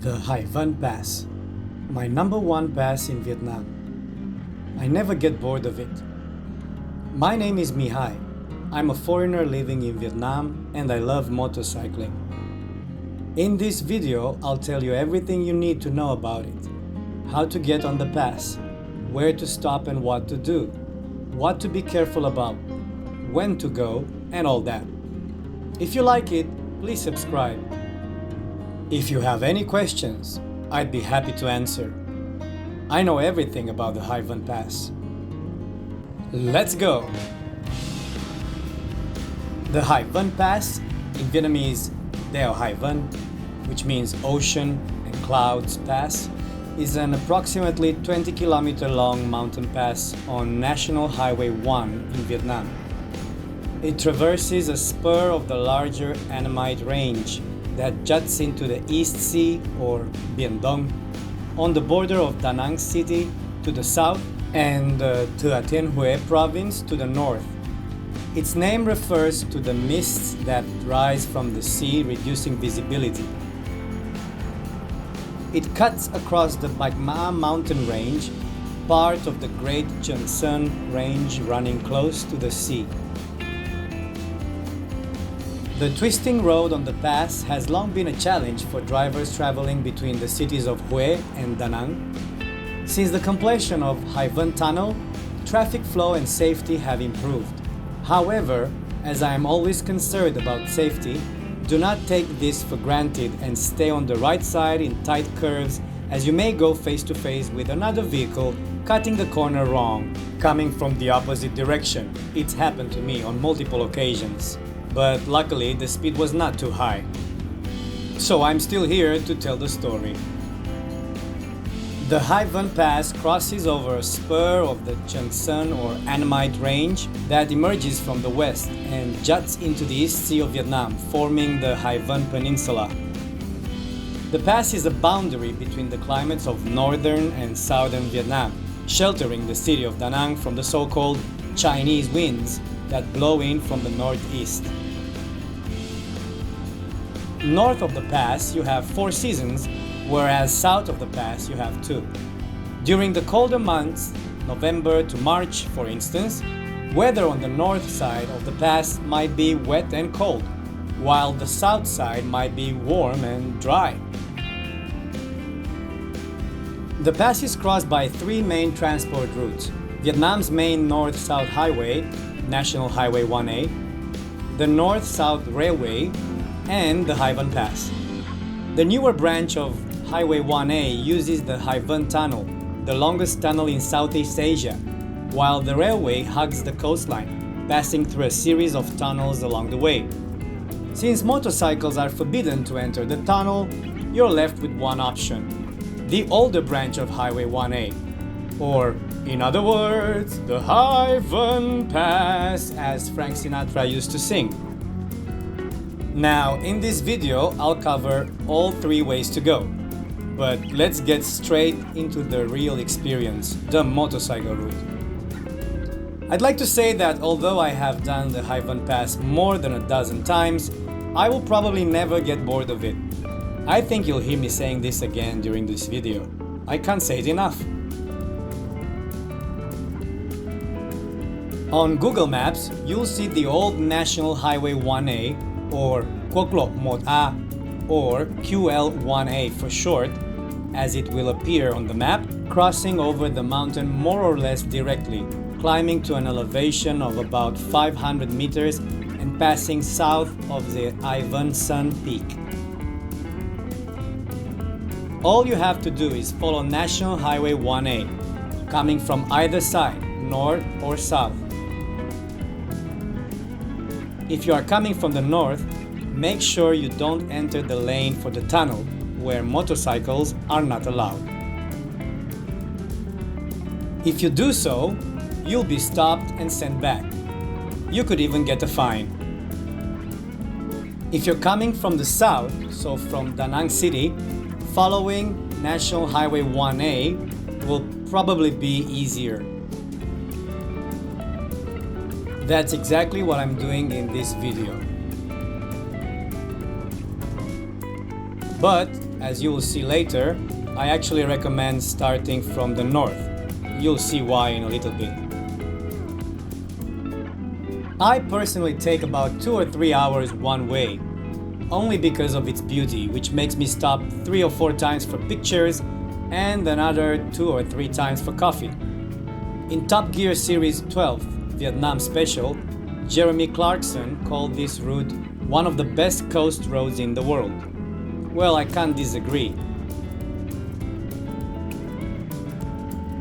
The Hải Vân Pass, my number one pass in Vietnam. I never get bored of it. My name is Mihai. I'm a foreigner living in Vietnam and I love motorcycling. In this video, I'll tell you everything you need to know about it. How to get on the pass, where to stop and what to do, what to be careful about, when to go, and all that. If you like it, please subscribe. If you have any questions, I'd be happy to answer. I know everything about the Hải Vân Pass. Let's go! The Hải Vân Pass, in Vietnamese Đèo Hải Vân, which means ocean and clouds pass, is an approximately 20-kilometer long mountain pass on National Highway 1 in Vietnam. It traverses a spur of the larger Annamite Range that juts into the East Sea, or Biển Đông, on the border of Da Nang City to the south and Thừa Thiên Huế province to the north. Its name refers to the mists that rise from the sea, reducing visibility. It cuts across the Bạch Mã mountain range, part of the Great Trường Sơn range running close to the sea. The twisting road on the pass has long been a challenge for drivers traveling between the cities of Huế and Da Nang. Since the completion of Hải Vân Tunnel, traffic flow and safety have improved. However, as I am always concerned about safety, do not take this for granted and stay on the right side in tight curves, as you may go face to face with another vehicle cutting the corner wrong, coming from the opposite direction. It's happened to me on multiple occasions. But luckily the speed was not too high. So I'm still here to tell the story. The Hải Vân Pass crosses over a spur of the Trường Sơn or Annamite Range that emerges from the west and juts into the East Sea of Vietnam, forming the Hải Vân Peninsula. The pass is a boundary between the climates of northern and southern Vietnam, sheltering the city of Da Nang from the so-called Chinese winds that blow in from the northeast. North of the pass you have 4 seasons, whereas south of the pass you have 2. During the colder months, November to March for instance, weather on the north side of the pass might be wet and cold, while the south side might be warm and dry. The pass is crossed by 3 main transport routes: Vietnam's main north-south highway, National Highway 1A, the North-South Railway, and the Hải Vân Pass. The newer branch of Highway 1A uses the Hải Vân Tunnel, the longest tunnel in Southeast Asia, while the railway hugs the coastline, passing through a series of tunnels along the way. Since motorcycles are forbidden to enter the tunnel, you're left with one option: the older branch of Highway 1A, or in other words, the Hải Vân Pass, as Frank Sinatra used to sing. Now, in this video, I'll cover all 3 ways to go. But let's get straight into the real experience, the motorcycle route. I'd like to say that although I have done the Hải Vân Pass more than a dozen times, I will probably never get bored of it. I think you'll hear me saying this again during this video. I can't say it enough. On Google Maps, you'll see the old National Highway 1A, or Quốc lộ 1A, or QL1A for short, as it will appear on the map, crossing over the mountain more or less directly, climbing to an elevation of about 500 meters and passing south of the Hải Vân Sun Peak. All you have to do is follow National Highway 1A, coming from either side, north or south. If you are coming from the north, make sure you don't enter the lane for the tunnel, where motorcycles are not allowed. If you do so, you'll be stopped and sent back. You could even get a fine. If you're coming from the south, so from Da Nang City, following National Highway 1A will probably be easier. That's exactly what I'm doing in this video. But as you will see later, I actually recommend starting from the north. You'll see why in a little bit. I personally take about 2 or 3 hours one way, only because of its beauty, which makes me stop 3 or 4 times for pictures and another 2 or 3 times for coffee. In Top Gear Series 12, Vietnam Special, Jeremy Clarkson called this route one of the best coast roads in the world. Well, I can't disagree.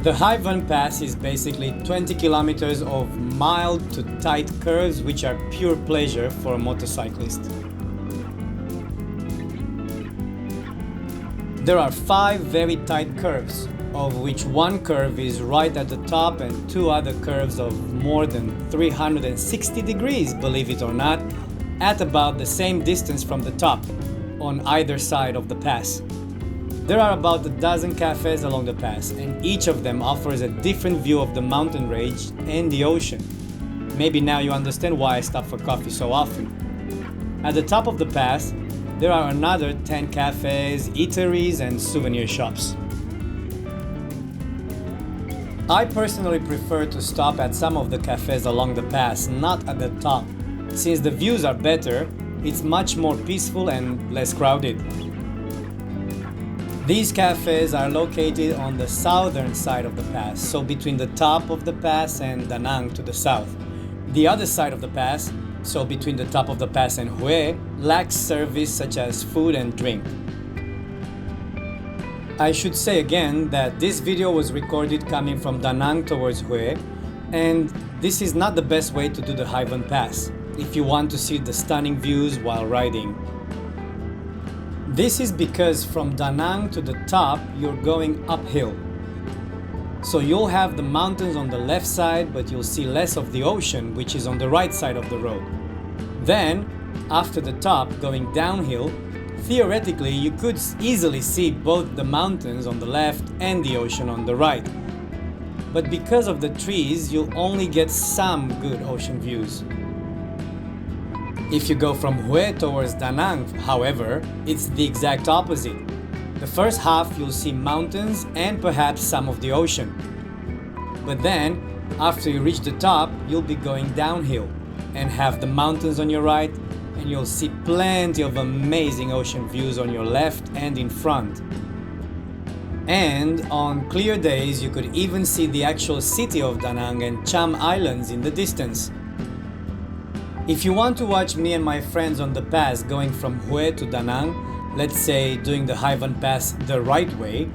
The Hải Vân Pass is basically 20 kilometers of mild to tight curves which are pure pleasure for a motorcyclist. There are 5 very tight curves, of which one curve is right at the top and 2 other curves of more than 360 degrees, believe it or not, at about the same distance from the top, on either side of the pass. There are about a dozen cafes along the pass, and each of them offers a different view of the mountain range and the ocean. Maybe now you understand why I stop for coffee so often. At the top of the pass, there are another 10 cafes, eateries, and souvenir shops. I personally prefer to stop at some of the cafes along the pass, not at the top. Since the views are better, it's much more peaceful and less crowded. These cafes are located on the southern side of the pass, so between the top of the pass and Da Nang to the south. The other side of the pass, so between the top of the pass and Hue, lacks service such as food and drink. I should say again that this video was recorded coming from Da Nang towards Hue, and this is not the best way to do the Hải Vân Pass if you want to see the stunning views while riding. This is because from Da Nang to the top, you're going uphill. So you'll have the mountains on the left side, but you'll see less of the ocean, which is on the right side of the road. Then, after the top, going downhill, theoretically you could easily see both the mountains on the left and the ocean on the right. But because of the trees, you'll only get some good ocean views. If you go from Hue towards Da Nang, however, it's the exact opposite. The first half you'll see mountains and perhaps some of the ocean. But then, after you reach the top, you'll be going downhill and have the mountains on your right, and you'll see plenty of amazing ocean views on your left and in front. And on clear days, you could even see the actual city of Da Nang and Cham Islands in the distance. If you want to watch me and my friends on the pass going from Hue to Da Nang, let's say doing the Hải Vân Pass the right way,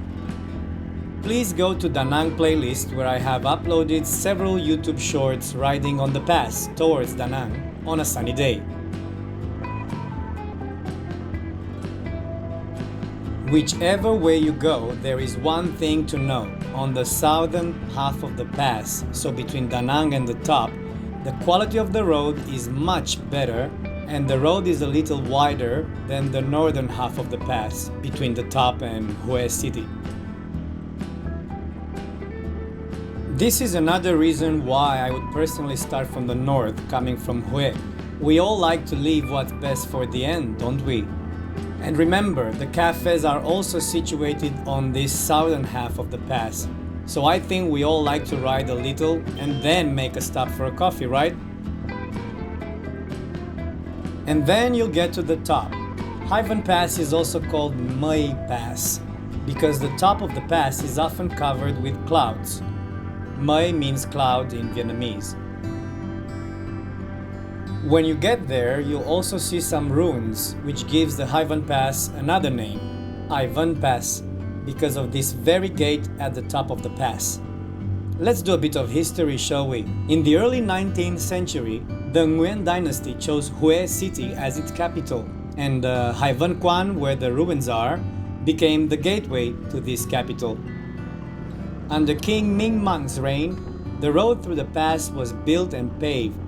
please go to Da Nang playlist where I have uploaded several YouTube shorts riding on the pass towards Da Nang on a sunny day. Whichever way you go, there is one thing to know. On the southern half of the pass, so between Da Nang and the top, the quality of the road is much better, and the road is a little wider than the northern half of the pass, between the top and Hue City. This is another reason why I would personally start from the north, coming from Hue. We all like to leave what's best for the end, don't we? And remember, the cafes are also situated on this southern half of the pass. So I think we all like to ride a little and then make a stop for a coffee, right? And then you'll get to the top. Hải Vân Pass is also called Mây Pass because the top of the pass is often covered with clouds. Mây means cloud in Vietnamese. When you get there, you'll also see some ruins, which gives the Hải Vân Pass another name, Hải Vân Pass, because of this very gate at the top of the pass. Let's do a bit of history, shall we? In the early 19th century, the Nguyễn dynasty chose Hue City as its capital, and Hải Vân Quan, where the ruins are, became the gateway to this capital. Under King Minh Mang's reign, the road through the pass was built and paved.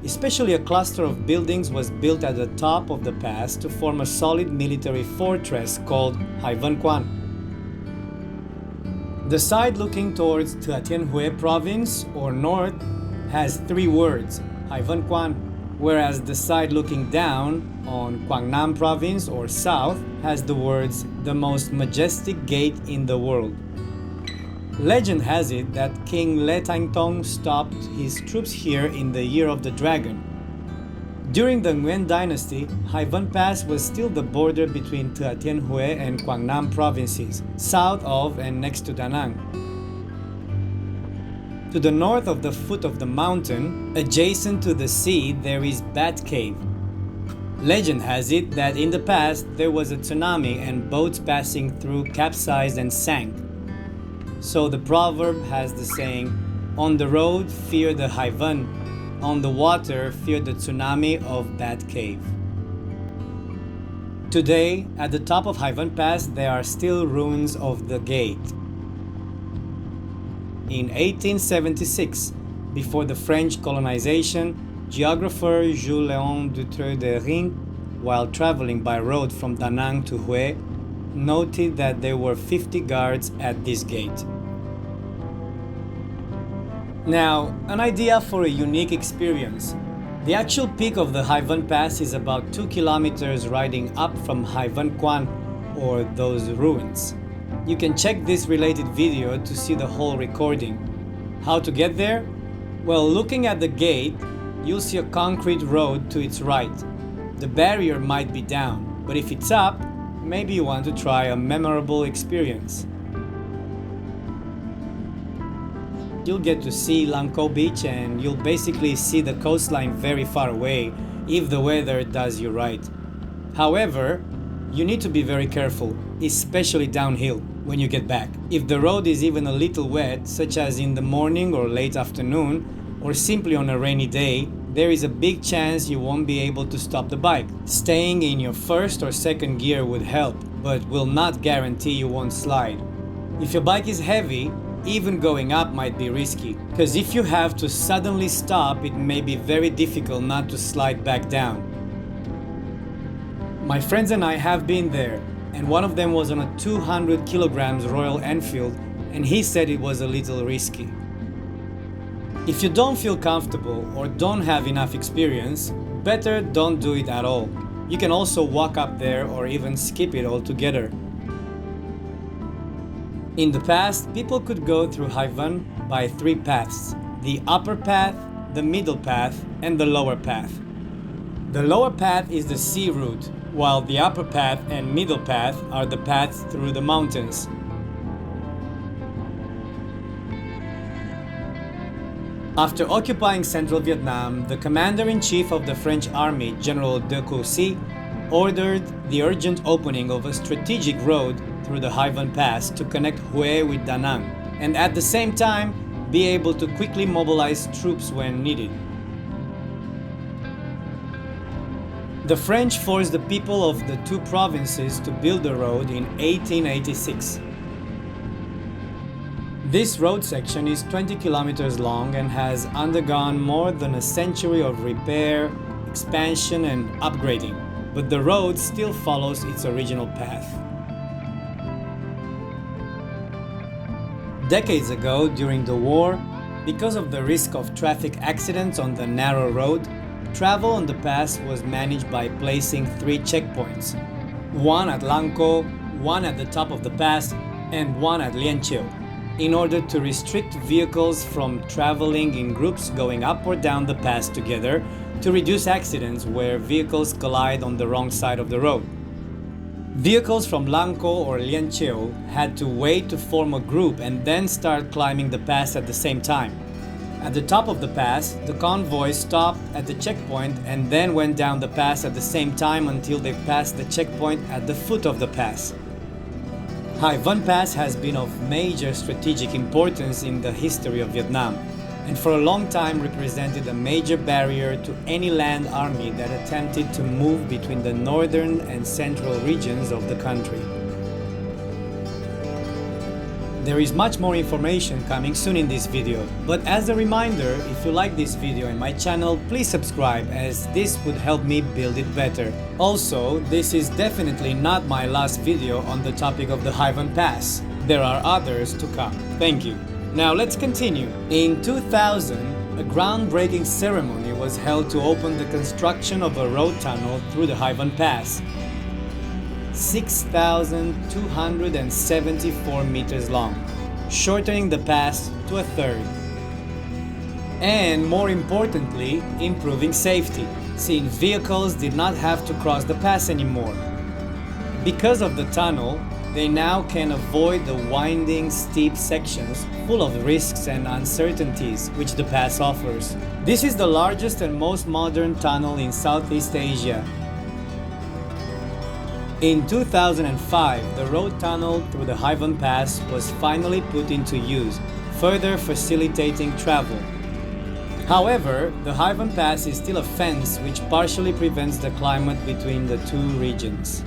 Especially a cluster of buildings was built at the top of the pass to form a solid military fortress called Hải Vân Quan. The side looking towards Thừa Thiên Huế province or north has 3 words, Hải Vân Quan, whereas the side looking down on Quang Nam province or south has the words "the most majestic gate in the world." Legend has it that King Le Tang Tong stopped his troops here in the Year of the Dragon. During the Nguyen dynasty, Hải Vân Pass was still the border between Thừa Thiên Huế and Quang Nam provinces, south of and next to Da Nang. To the north of the foot of the mountain, adjacent to the sea, there is Bat Cave. Legend has it that in the past there was a tsunami and boats passing through capsized and sank. So the proverb has the saying, "On the road, fear the Hải Vân. On the water, fear the tsunami of Bat Cave." Today, at the top of Hải Vân Pass, there are still ruins of the gate. In 1876, before the French colonization, geographer Jules-Léon Dutreuil-Dering, while traveling by road from Da Nang to Huế, noted that there were 50 guards at this gate. Now, an idea for a unique experience. The actual peak of the Hải Vân Pass is about 2 kilometers riding up from Hải Vân Quan, or those ruins. You can check this related video to see the whole recording. How to get there? Well, looking at the gate, you'll see a concrete road to its right. The barrier might be down, but if it's up, maybe you want to try a memorable experience. You'll get to see Lang Co Beach and you'll basically see the coastline very far away if the weather does you right. However, you need to be very careful, especially downhill when you get back. If the road is even a little wet, such as in the morning or late afternoon, or simply on a rainy day, there is a big chance you won't be able to stop the bike. Staying in your first or second gear would help, but will not guarantee you won't slide. If your bike is heavy, even going up might be risky, because if you have to suddenly stop, it may be very difficult not to slide back down. My friends and I have been there, and one of them was on a 200 kilograms Royal Enfield, and he said it was a little risky. If you don't feel comfortable or don't have enough experience, better don't do it at all. You can also walk up there or even skip it altogether. In the past, people could go through Hải Vân by 3 paths: the upper path, the middle path, and the lower path. The lower path is the sea route, while the upper path and middle path are the paths through the mountains. After occupying central Vietnam, the commander-in-chief of the French army, General de Courcy, ordered the urgent opening of a strategic road through the Hải Vân Pass to connect Huế with Da Nang, and at the same time be able to quickly mobilize troops when needed. The French forced the people of the 2 provinces to build the road in 1886. This road section is 20 kilometers long and has undergone more than a century of repair, expansion, and upgrading, but the road still follows its original path. Decades ago, during the war, because of the risk of traffic accidents on the narrow road, travel on the pass was managed by placing 3 checkpoints: one at Lang Co, one at the top of the pass, and one at Lien Chieu, in order to restrict vehicles from traveling in groups going up or down the pass together, to reduce accidents where vehicles collide on the wrong side of the road. Vehicles from Lang Co or Lien Chieu had to wait to form a group and then start climbing the pass at the same time. At the top of the pass, the convoy stopped at the checkpoint and then went down the pass at the same time until they passed the checkpoint at the foot of the pass. Hải Vân Pass has been of major strategic importance in the history of Vietnam, and for a long time represented a major barrier to any land army that attempted to move between the northern and central regions of the country. There is much more information coming soon in this video, but as a reminder, if you like this video and my channel, please subscribe, as this would help me build it better. Also, this is definitely not my last video on the topic of the Hải Vân Pass. There are others to come. Thank you. Now let's continue. In 2000, a groundbreaking ceremony was held to open the construction of a road tunnel through the Hải Vân Pass. 6,274 meters long, shortening the pass to a third. And more importantly, improving safety, since vehicles did not have to cross the pass anymore. Because of the tunnel, they now can avoid the winding, steep sections full of risks and uncertainties which the pass offers. This is the largest and most modern tunnel in Southeast Asia. In 2005, the road tunnel through the Hải Vân Pass was finally put into use, further facilitating travel. However, the Hải Vân Pass is still a fence which partially prevents the climate between the two regions.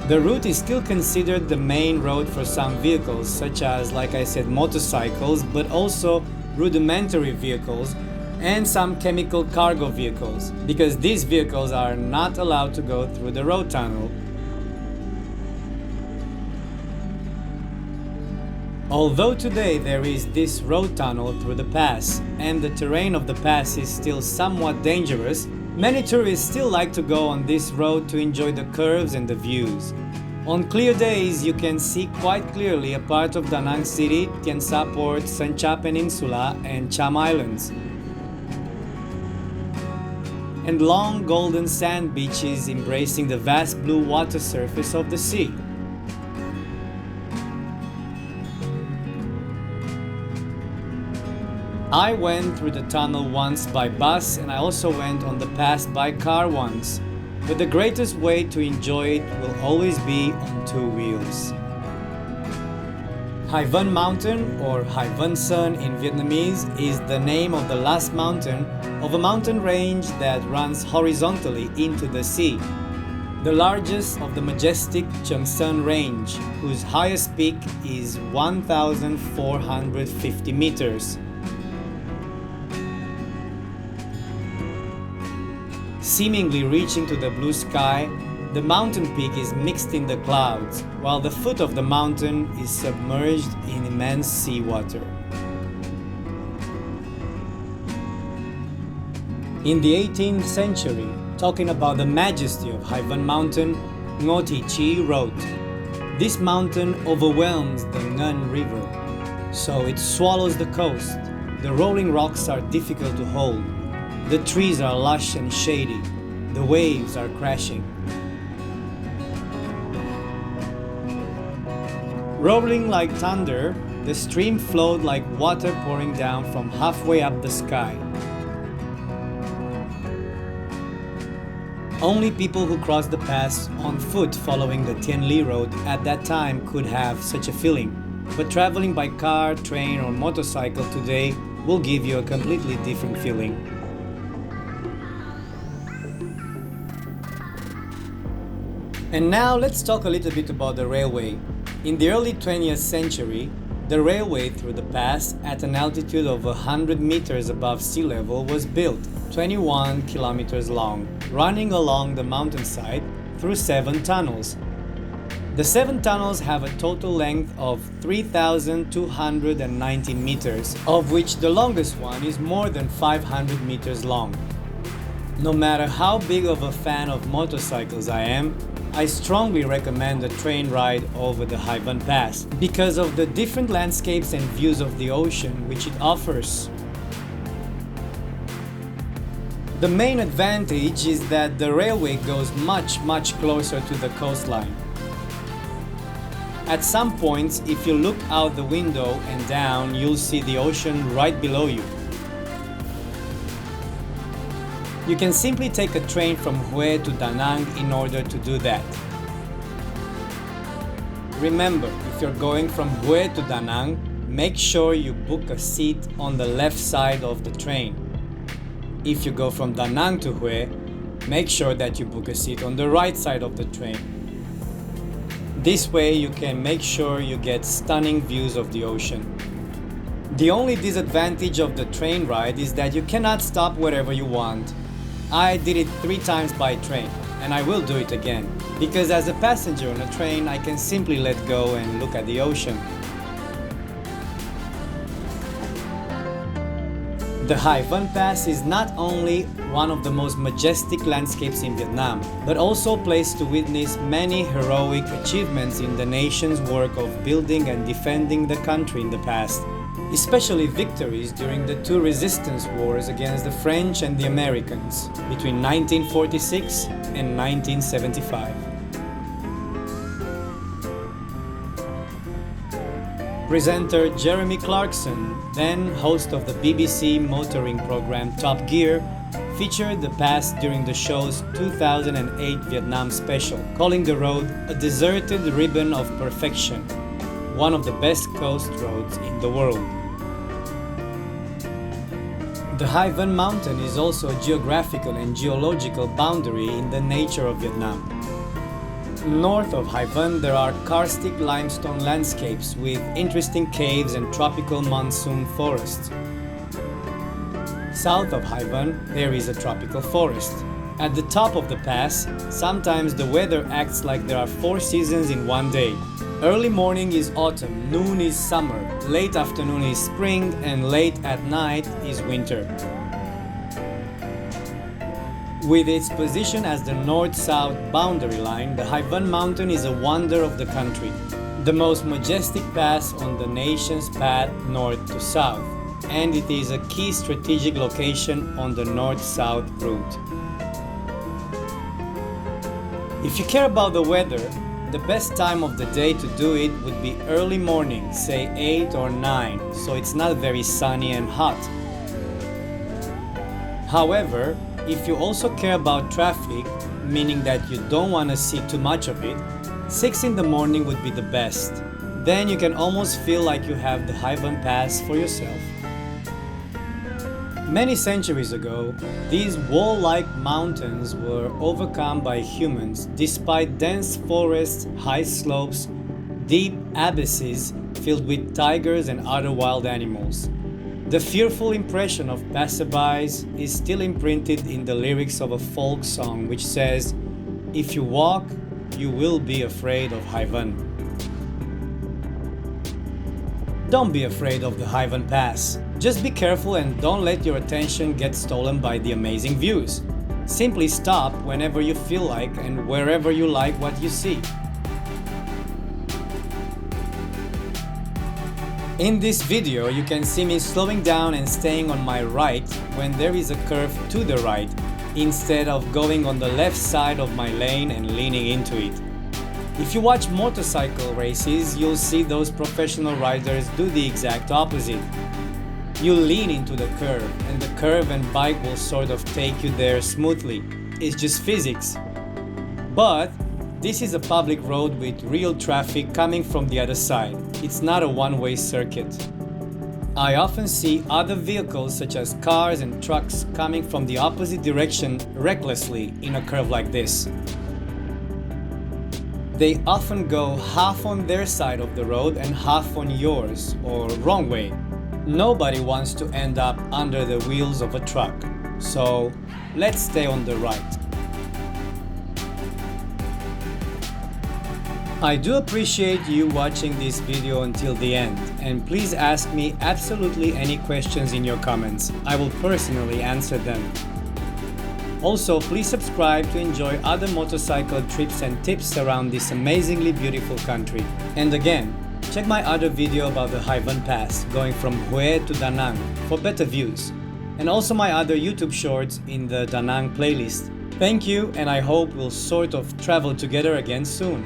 The route is still considered the main road for some vehicles, such as, like I said, motorcycles, but also rudimentary vehicles and some chemical cargo vehicles, because these vehicles are not allowed to go through the road tunnel. Although today there is this road tunnel through the pass, and the terrain of the pass is still somewhat dangerous, many tourists still like to go on this road to enjoy the curves and the views. On clear days, you can see quite clearly a part of Da Nang City, Tien Sa Port, Sancha Peninsula, and Cham Islands, and long golden sand beaches embracing the vast blue water surface of the sea. I went through the tunnel once by bus, and I also went on the pass by car once, but the greatest way to enjoy it will always be on two wheels. Hải Vân Mountain, or Hải Vân Sơn in Vietnamese, is the name of the last mountain of a mountain range that runs horizontally into the sea. The largest of the majestic Trường Sơn Range, whose highest peak is 1,450 meters. Seemingly reaching to the blue sky, the mountain peak is mixed in the clouds, while the foot of the mountain is submerged in immense seawater. In the 18th century, talking about the majesty of Hải Vân Mountain, Ngô Thị Chí wrote, "This mountain overwhelms the Ngân River, so it swallows the coast. The rolling rocks are difficult to hold. The trees are lush and shady. The waves are crashing." Rolling like thunder, the stream flowed like water pouring down from halfway up the sky. Only people who crossed the pass on foot following the Tien Li Road at that time could have such a feeling, but traveling by car, train, or motorcycle today will give you a completely different feeling. And now let's talk a little bit about the railway. In the early 20th century, the railway through the pass at an altitude of 100 meters above sea level was built, 21 kilometers long, running along the mountainside through 7 tunnels. The 7 tunnels have a total length of 3,290 meters, of which the longest one is more than 500 meters long. No matter how big of a fan of motorcycles I am, I strongly recommend a train ride over the Hải Vân Pass because of the different landscapes and views of the ocean which it offers. The main advantage is that the railway goes much closer to the coastline. At some points, if you look out the window and down, you'll see the ocean right below you. You can simply take a train from Hue to Da Nang in order to do that. Remember, if you're going from Hue to Da Nang, make sure you book a seat on the left side of the train. If you go from Da Nang to Hue, make sure that you book a seat on the right side of the train. This way you can make sure you get stunning views of the ocean. The only disadvantage of the train ride is that you cannot stop wherever you want. I did it 3 times by train, and I will do it again, because as a passenger on a train, I can simply let go and look at the ocean. The Hải Vân Pass is not only one of the most majestic landscapes in Vietnam, but also a place to witness many heroic achievements in the nation's work of building and defending the country in the past, especially victories during the two resistance wars against the French and the Americans between 1946 and 1975. Presenter Jeremy Clarkson, then host of the BBC motoring program Top Gear, featured the pass during the show's 2008 Vietnam special, calling the road a deserted ribbon of perfection, one of the best coast roads in the world. The Hải Vân mountain is also a geographical and geological boundary in the nature of Vietnam. North of Hải Vân, there are karstic limestone landscapes with interesting caves and tropical monsoon forests. South of Hải Vân, there is a tropical forest. At the top of the pass, sometimes the weather acts like there are 4 seasons in one day. Early morning is autumn, noon is summer, late afternoon is spring, and late at night is winter. With its position as the north-south boundary line, the Hải Vân mountain is a wonder of the country, the most majestic pass on the nation's path north to south, and it is a key strategic location on the north-south route. If you care about the weather, the best time of the day to do it would be early morning, say 8 or 9, so it's not very sunny and hot. However, if you also care about traffic, meaning that you don't want to see too much of it, 6 in the morning would be the best. Then you can almost feel like you have the Hải Vân Pass for yourself. Many centuries ago, these wall-like mountains were overcome by humans despite dense forests, high slopes, deep abysses filled with tigers and other wild animals. The fearful impression of passerbys is still imprinted in the lyrics of a folk song which says, "If you walk, you will be afraid of Hải Vân." Don't be afraid of the Hải Vân Pass. Just be careful and don't let your attention get stolen by the amazing views. Simply stop whenever you feel like and wherever you like what you see. In this video, you can see me slowing down and staying on my right when there is a curve to the right, instead of going on the left side of my lane and leaning into it. If you watch motorcycle races, you'll see those professional riders do the exact opposite. You lean into the curve, and the curve and bike will sort of take you there smoothly. It's just physics. But this is a public road with real traffic coming from the other side. It's not a one-way circuit. I often see other vehicles such as cars and trucks coming from the opposite direction recklessly in a curve like this. They often go half on their side of the road and half on yours, or wrong way. Nobody wants to end up under the wheels of a truck, so let's stay on the right. I do appreciate you watching this video until the end, and please ask me absolutely any questions in your comments. I will personally answer them. Also, please subscribe to enjoy other motorcycle trips and tips around this amazingly beautiful country. And again, check my other video about the Hải Vân Pass going from Hue to Da Nang for better views, and also my other YouTube shorts in the Da Nang playlist. Thank you, and I hope we'll sort of travel together again soon.